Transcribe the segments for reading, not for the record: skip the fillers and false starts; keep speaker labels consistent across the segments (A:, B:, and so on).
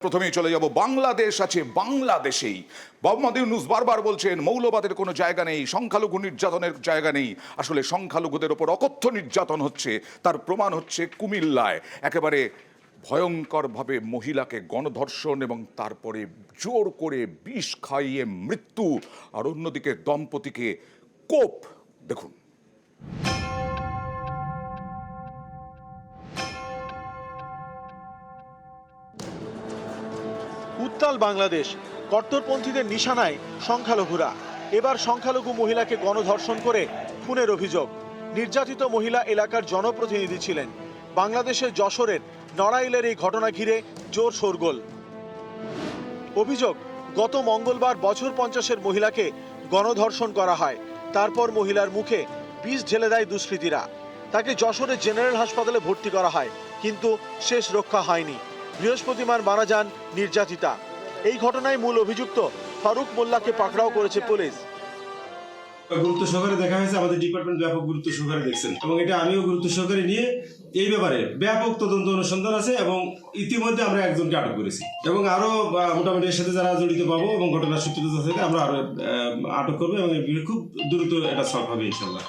A: প্রথমেই চলে যাব বাংলাদেশ আছে বাংলাদেশেই মোহাম্মদ ইউনূস বারবার বলছেন মৌলবাদের কোনো জায়গা নেই, সংখ্যালঘু নির্যাতনের জায়গা নেই। আসলে সংখ্যালঘুদের ওপর অকথ্য নির্যাতন হচ্ছে, তার প্রমাণ হচ্ছে কুমিল্লায় একেবারে ভয়ঙ্করভাবে মহিলাকে গণধর্ষণ এবং তারপরে জোর করে বিষ খাইয়ে মৃত্যু, আর অন্যদিকে দম্পতিকে কোপ। দেখুন।
B: উত্তাল বাংলাদেশ, কট্টরপন্থীদের নিশানায় সংখ্যালঘুরা। এবার সংখ্যালঘু মহিলাকে গণধর্ষণ করে খুনের অভিযোগ। নির্যাতিত মহিলা এলাকার জনপ্রতিনিধি ছিলেন। বাংলাদেশের যশোরের নড়াইলের এই ঘটনা ঘিরে জোর শোরগোল। অভিযোগ, গত মঙ্গলবার বছর 50-এর মহিলাকে গণধর্ষণ করা হয়। তারপর মহিলার মুখে বিষ ঢেলে দেয় দুষ্কৃতীরা। তাকে যশোরের জেনারেল হাসপাতালে ভর্তি করা হয়, কিন্তু শেষ রক্ষা হয়নি। বৃহস্পতিবার মারা যান নির্যাতিতা। এই ঘটনায় মূল অভিযুক্ত ফারুক মোল্লাকে পাকড়াও করেছে পুলিশ।
C: গুরুত্ব সহকারে দেখা হয়েছে, আমাদের ডিপার্টমেন্ট ব্যাপক গুরুত্ব সহকারে দেখছেন এবং এটা আমিও গুরুত্ব সহকারে নিয়ে এই ব্যাপারে ব্যাপক তদন্ত অনুসন্ধান আছে এবং ইতিমধ্যে আমরা একজনকে আটক করেছি এবং আরো মোটামুটি এর সাথে যারা জড়িত পাবো এবং ঘটনার সূত্রতা থেকে আমরা আরো আটক করবো এবং খুব দ্রুত এটা সলভ হবে ইনশাল্লাহ।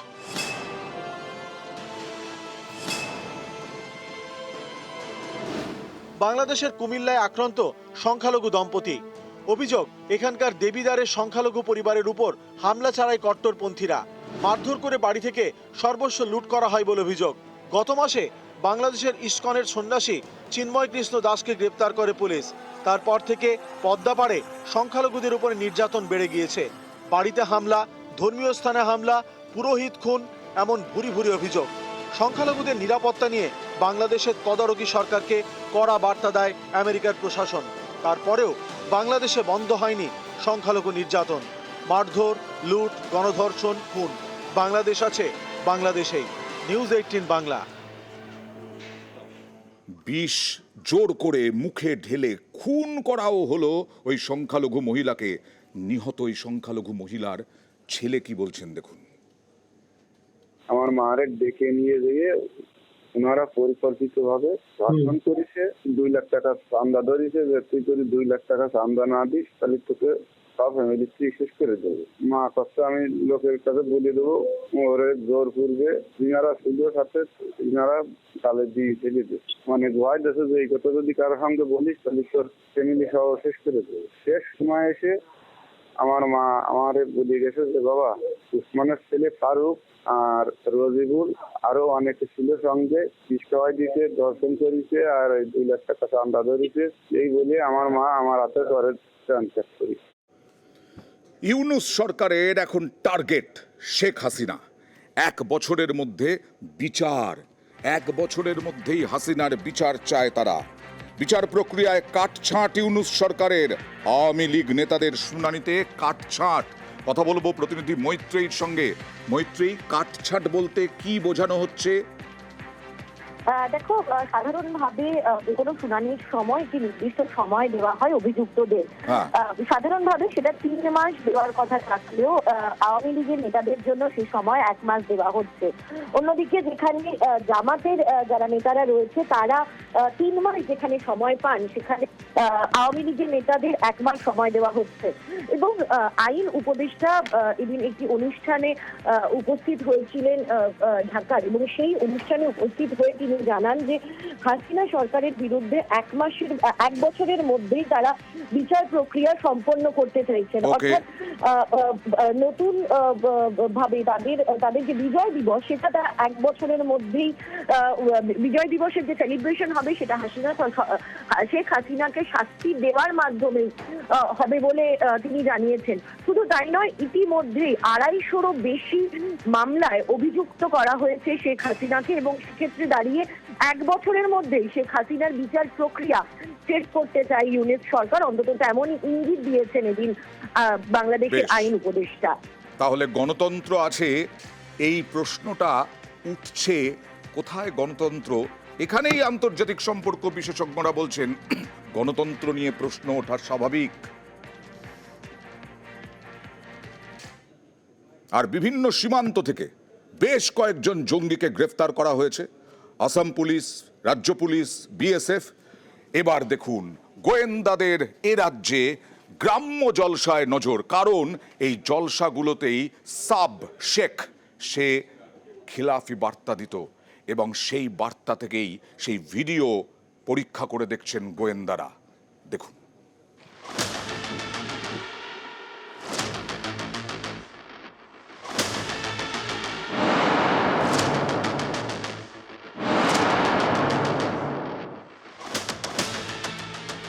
B: বাংলাদেশের কুমিল্লায় আক্রান্ত সংখ্যালঘু দম্পতি। অভিযোগ, এখানকার দেবিদারের সংখ্যালঘু পরিবারের উপর হামলা চালায় কট্টরপন্থীরা। মারধর করে বাড়ি থেকে সর্বস্ব লুট করা হয় বলে অভিযোগ। গত মাসে বাংলাদেশের ইসকনের সন্ন্যাসী চিন্ময় কৃষ্ণ দাসকে গ্রেপ্তার করে পুলিশ। তারপর থেকে পদ্মাপাড়ে সংখ্যালঘুদের উপরে নির্যাতন বেড়ে গিয়েছে। বাড়িতে হামলা, ধর্মীয় স্থানে হামলা, পুরোহিত খুন, এমন ভুরি ভুরি অভিযোগ। সংখ্যালঘুদের নিরাপত্তা নিয়ে বাংলাদেশের তদারকি সরকারকে কড়া বার্তা দেয় আমেরিকার প্রশাসন। তারপরেও বাংলাদেশে বন্ধ হয়নি সংখ্যালঘু নির্যাতন, মারধর, লুট, গণধর্ষণ, খুন। বাংলাদেশ আছে বাংলাদেশেই। নিউজ 18 বাংলা।
A: বিষ জোর করে মুখে ঢেলে খুন করাও হলো ওই সংখ্যালঘু মহিলাকে। নিহত ওই সংখ্যালঘু মহিলার ছেলে কি বলছেন দেখুন।
D: আমার মারে ডেকে নিয়ে গিয়ে ওনারা পরিকল্পিতভাবে ধর্ষণ করেছে। 2 লাখ টাকা চান্দা ধরেছে যে তুই যদি 2 লাখ টাকা চান্দা না দিস তাহলে তোকে সব ফ্যামিলি শেষ করে দেবো। মা কষ্ট আমি লোকের কাছে বলে দেবো, ওরে জোর করবে। ইনারা সুযোগ সাথে ইনারা তাহলে দিয়ে ফেলে দেবে, মানে ভয় দেশে যে এই কথা যদি কারোর সঙ্গে বলিস তাহলে তোর ফ্যামিলি সহ শেষ করে দেবে। শেষ সময় এসে আমার মা আমারে বলে গেছে যে বাবা, উসমানের ছেলে ফারুক আর রজিবুল আরো অনেকে ছিল সঙ্গে, বিষ খাওয়াই দিতে, দর্শন করেছে আর 2 লাখ টাকা চান্দা ধরেছে। এই বলে আমার মা আমার হাতে ধরে ট্রান্সফার করি।
A: ইউনূস সরকারের এখন টার্গেট শেখ হাসিনা। 1 বছরের মধ্যে বিচার, 1 বছরের মধ্যেই হাসিনার বিচার চায় তারা। বিচার প্রক্রিয়ায় কাটছাঁট ইউনূস সরকারের। আওয়ামী লীগ নেতাদের শুনানিতে কাটছাঁট। কথা বলবো প্রতিনিধি মৈত্রেয়ীর সঙ্গে। মৈত্রেয়ী, কাটছাঁট বলতে কি বোঝানো হচ্ছে?
E: দেখো, সাধারণভাবে কোনো শুনানির সময় একটি নির্দিষ্ট সময় দেওয়া হয় অভিযুক্তদের। সাধারণভাবে সেটা 3 মাস দেওয়ার কথা থাকলেও আওয়ামী লীগের নেতাদের জন্য সেই সময় 1 মাস দেওয়া হচ্ছে। অন্যদিকে যেখানে জামাতের যারা নেতারা রয়েছে তারা 3 মাস যেখানে সময় পান, সেখানে আওয়ামী লীগের নেতাদের 1 মাস সময় দেওয়া হচ্ছে। এবং আইন উপদেষ্টা এদিন একটি অনুষ্ঠানে উপস্থিত হয়েছিলেন ঢাকার, এবং সেই অনুষ্ঠানে উপস্থিত হয়ে তিনি জানান যে হাসিনা সরকারের বিরুদ্ধে 1 বছরের মধ্যেই তারা বিচার প্রক্রিয়া সম্পন্ন করতে চাইছেন। অর্থাৎ নতুন ভাবে তাদের যে বিজয় দিবস, সেটা 1 বছরের মধ্যেই বিজয় দিবসের যে সেলিব্রেশন হবে সেটা শেখ হাসিনাকে শাস্তি দেওয়ার মাধ্যমে হবে বলে তিনি জানিয়েছেন। শুধু তাই নয়, ইতিমধ্যেই 250-রও বেশি মামলায় অভিযুক্ত করা হয়েছে শেখ হাসিনাকে, এবং সেক্ষেত্রে দাঁড়িয়ে 1 বছরের মধ্যেই শেখ হাসিনার বিচার প্রক্রিয়া শেষ করতে চায় ইউনূস সরকার। অন্তত তেমনই ইঙ্গিত দিয়েছেন এদিন বাংলাদেশের আইন উপদেষ্টা।
A: তাহলে গণতন্ত্র আছে, এই প্রশ্নটা উঠছে, কোথায় গণতন্ত্র? এখানেই আন্তর্জাতিক সম্পর্ক বিশেষজ্ঞরা বলছেন গণতন্ত্র নিয়ে প্রশ্ন ওঠা স্বাভাবিক। আর বিভিন্ন সীমান্ত থেকে বেশ কয়েকজন জঙ্গিকে গ্রেফতার করা হয়েছে। আসাম পুলিশ, রাজ্য পুলিশ, বিএসএফ। এবার দেখুন গোয়েন্দাদের এ রাজ্যে গ্রাম্য জলসায় নজর, কারণ এই জলসাগুলোতেই সাব শেখ সে খিলাফি বার্তা দিত এবং সেই বার্তা থেকেই সেই ভিডিও পরীক্ষা করে দেখছেন গোয়েন্দারা। দেখুন।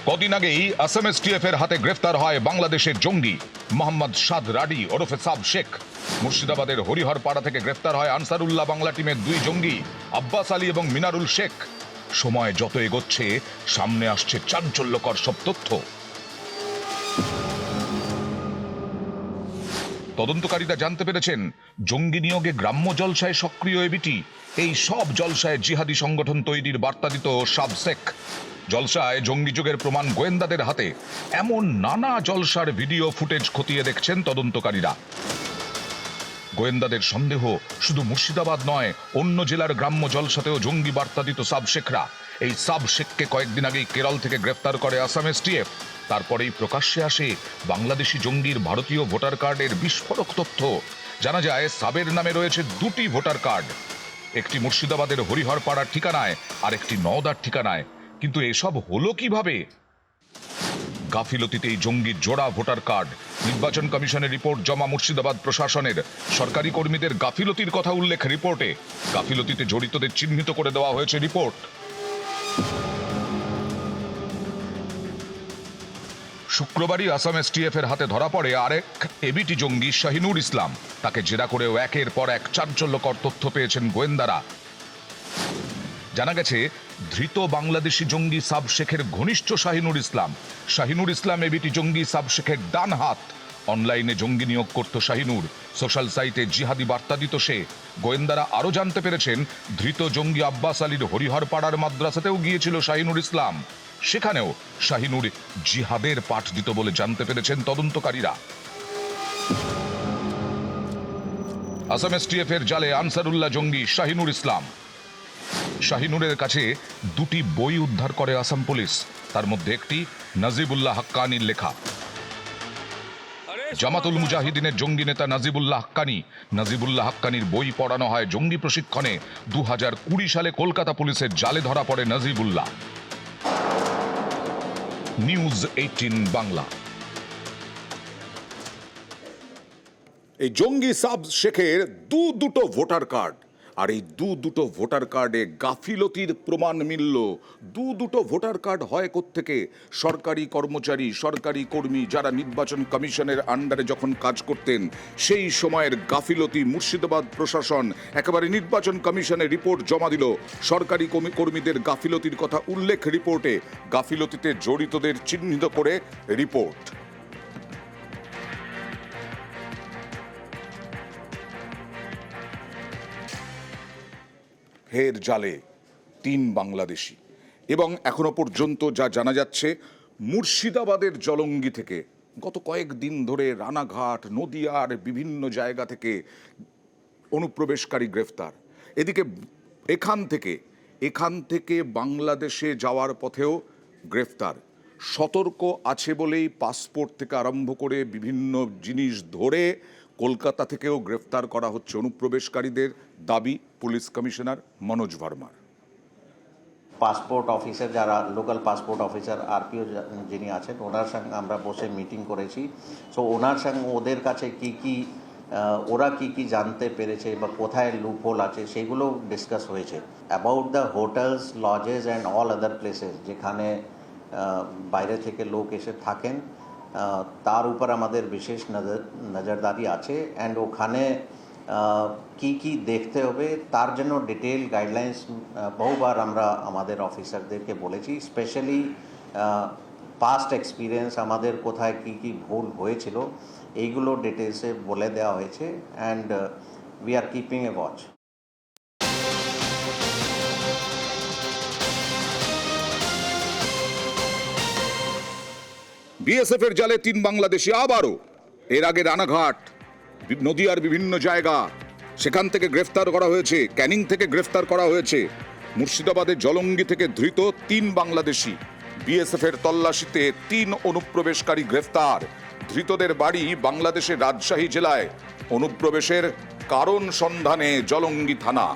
A: কদিন আগেই এসএমএসটিএফ এর হাতে গ্রেফতার হয় বাংলাদেশের জঙ্গি মোহাম্মদ সাদ রাডি ওরফে সাব শেখ। মুর্শিদাবাদের হরিহরপাড়া থেকে গ্রেফতার হয় আনসারুল্লাহ বাংলা টিমের 2 জঙ্গি আব্বাস আলী এবং মিনারুল শেখ। সময় যত এগোচ্ছে সামনে আসছে চাঞ্চল্যকর সব তথ্য। তদন্তকারীরা জানতে পেরেছেন জঙ্গি নিয়োগে গ্রাম্য জলসায় সক্রিয় এবিটি। এই সব জলসায় জিহাদি সংগঠন তৈরির বার্তা দিত সাব শেখ। জলসায় জঙ্গি যুগের প্রমাণ গোয়েন্দাদের হাতে। এমন নানা জলসার ভিডিও ফুটেজ খতিয়ে দেখছেন তদন্তকারীরা। গোয়েন্দাদের সন্দেহ শুধু মুর্শিদাবাদ নয়, অন্য জেলার গ্রাম্য জলসাতেও জঙ্গি বার্তা দিত সাব শেখরা। এই সাব শেখকে কয়েকদিন আগেই কেরল থেকে গ্রেফতার করে আসাম এসটিএফ। তারপরেই প্রকাশ্যে আসে বাংলাদেশি জঙ্গির ভারতীয় ভোটার কার্ডের বিস্ফোরক তথ্য। জানা যায় সাবের নামে রয়েছে 2টি ভোটার কার্ড, একটি মুর্শিদাবাদের হরিহরপাড়ার ঠিকানায় আর একটি নওদার ঠিকানায়। কিন্তু এসব হলো কিভাবে? গাফিলতিতে এই জঙ্গির জোড়া ভোটার কার্ড। নির্বাচন কমিশনের রিপোর্ট জমা মুর্শিদাবাদ প্রশাসনের। সরকারি কর্মীদের গাফিলতির কথা উল্লেখ রিপোর্টে। গাফিলতিতে জড়িতদের চিহ্নিত করে দেওয়া হয়েছে রিপোর্ট। শুক্রবারই আসাম এসটিএফ এর হাতে ধরা পড়ে আরেক এবিটি জঙ্গি শাহিনুর ইসলাম। তাকে জেরা করেও একের পর এক চাঞ্চল্যকর তথ্য পেয়েছেন গোয়েন্দারা। জানা গেছে ধৃত বাংলাদেশি জঙ্গি সাব শেখের ঘনিষ্ঠ শাহিনুর ইসলাম। শাহিনুর ইসলাম এবিটি জঙ্গি সাব শেখের ডান হাত। অনলাইনে জঙ্গি নিয়োগ করত শাহিনুর, সোশ্যাল সাইটে জিহাদি বার্তা দিত সে। গোয়েন্দারা আরও জানতে পেরেছেন ধৃত জঙ্গি আব্বাস আলীর হরিহরপাড়ার মাদ্রাসাতেও গিয়েছিল শাহিনুর ইসলাম। সেখানেও শাহিনুর জিহাদের পাঠ দিত বলে জানতে পেরেছেন তদন্তকারীরা। আসাম এসটিএফ এর জালে আনসারুল্লাহ জঙ্গি শাহিনুর ইসলাম। শাহিনুরের কাছে 2টি বই উদ্ধার করে আসাম পুলিশ। তার মধ্যে একটি নাজিবুল্লাহ হাক্কানির লেখা। জামাতুল মুজাহিদিনের জঙ্গি নেতা নাজিবুল্লাহ হাক্কানি। নাজিবুল্লাহ হাক্কানির বই পড়ানো হয় জঙ্গি প্রশিক্ষণে। 2020 সালে কলকাতা পুলিশের জালে ধরা পড়ে নাজিবুল্লাহ। নিউজ 18 বাংলা। এই জঙ্গি সাব শেখের দুটো ভোটার কার্ড, আর এই দুটো ভোটার কার্ডে গাফিলতির প্রমাণ মিলল। দুটো ভোটার কার্ড হয় কোত্থেকে? সরকারি কর্মচারী, সরকারি কর্মী যারা নির্বাচন কমিশনের আন্ডারে যখন কাজ করতেন সেই সময়ের গাফিলতি মুর্শিদাবাদ প্রশাসন একেবারে নির্বাচন কমিশনে রিপোর্ট জমা দিল। সরকারি কর্মীদের গাফিলতির কথা উল্লেখ রিপোর্টে। গাফিলতিতে জড়িতদের চিহ্নিত করে রিপোর্ট। হের জালে 3 বাংলাদেশি। এবং এখনো পর্যন্ত যা জানা যাচ্ছে মুর্শিদাবাদের জলঙ্গি থেকে গত কয়েকদিন ধরে রানাঘাট, নদিয়ার বিভিন্ন জায়গা থেকে অনুপ্রবেশকারী গ্রেফতার। এদিকে এখান থেকে বাংলাদেশে যাওয়ার পথেও গ্রেফতার। সতর্ক আছে বলেই পাসপোর্ট থেকে আরম্ভ করে বিভিন্ন জিনিস ধরে কলকাতা থেকেও গ্রেফতার করা হচ্ছে অনুপ্রবেশকারীদের, দাবি পুলিশ কমিশনার মনোজ ভার্মার।
F: পাসপোর্ট অফিসার যারা লোকাল পাসপোর্ট অফিসার আরপিও যিনি আছেন ওনার সঙ্গে আমরা বসে মিটিং করেছি। সো ওনার সঙ্গে ওদের কাছে ওরা কি জানতে পেরেছে বা কোথায় লুপহোল আছে সেগুলো ডিসকাস হয়েছে। About the hotels, lodges and all other places যেখানে বাইরে থেকে লোক এসে থাকেন তার উপর আমাদের বিশেষ নজরদারি আছে। অ্যান্ড ওখানে কি দেখতে হবে তার জন্য ডিটেল গাইডলাইন্স বহুবার আমরা আমাদের অফিসারদেরকে বলেছি। স্পেশালি পাস্ট এক্সপিরিয়েন্স আমাদের কোথায় কি ভুল হয়েছিল এইগুলো ডিটেলসে বলে দেওয়া হয়েছে। And we are keeping A watch.
A: BSF এর জালে 3 বাংলাদেশি আবারও। এর আগে রানাঘাট, নদিয়ার বিভিন্ন জায়গা সেখান থেকে গ্রেফতার করা হয়েছে, ক্যানিং থেকে গ্রেফতার করা হয়েছে। মুর্শিদাবাদের জলঙ্গি থেকে ধৃত 3 বাংলাদেশি। বিএসএফ এর তল্লাশিতে 3 অনুপ্রবেশকারী গ্রেফতার। ধৃতদের বাড়ি বাংলাদেশের রাজশাহী জেলায়। অনুপ্রবেশের কারণ সন্ধানে জলঙ্গি থানা।